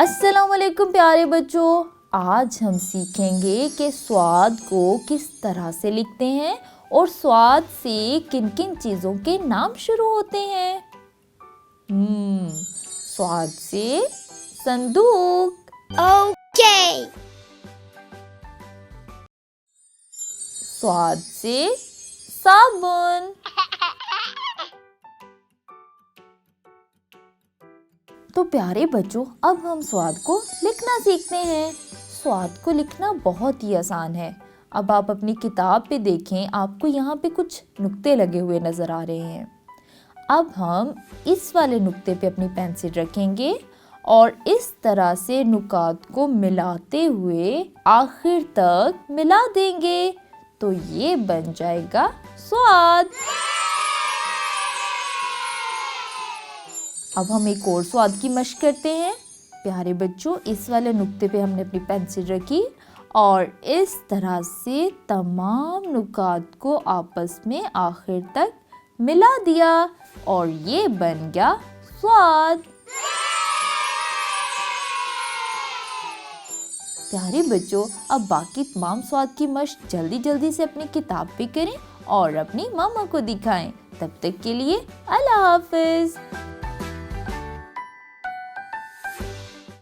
अस्सलाम वालेकुम प्यारे बच्चों। आज हम सीखेंगे कि स्वाद को किस तरह से लिखते हैं और स्वाद से किन किन चीज़ों के नाम शुरू होते हैं। स्वाद से संदूक, ओके। स्वाद से साबुन, तो प्यारे बच्चों अब हम स्वाद को लिखना सीखते हैं। स्वाद को लिखना बहुत ही आसान है। अब आप अपनी किताब पे देखें, आपको यहाँ पे कुछ नुक्ते लगे हुए नज़र आ रहे हैं। अब हम इस वाले नुक्ते पे अपनी पेंसिल रखेंगे और इस तरह से नुकात को मिलाते हुए आखिर तक मिला देंगे, तो ये बन जाएगा स्वाद। अब हम एक और स्वाद की मशक करते हैं। प्यारे बच्चों, इस वाले नुक्ते पे हमने अपनी पेंसिल रखी और इस तरह से तमाम नुकात को आपस में आखिर तक मिला दिया और ये बन गया स्वाद। प्यारे बच्चों, अब बाकी तमाम स्वाद की मशक जल्दी जल्दी से अपनी किताब पे करें और अपनी मामा को दिखाएं। तब तक के लिए अल्लाह हाफिज।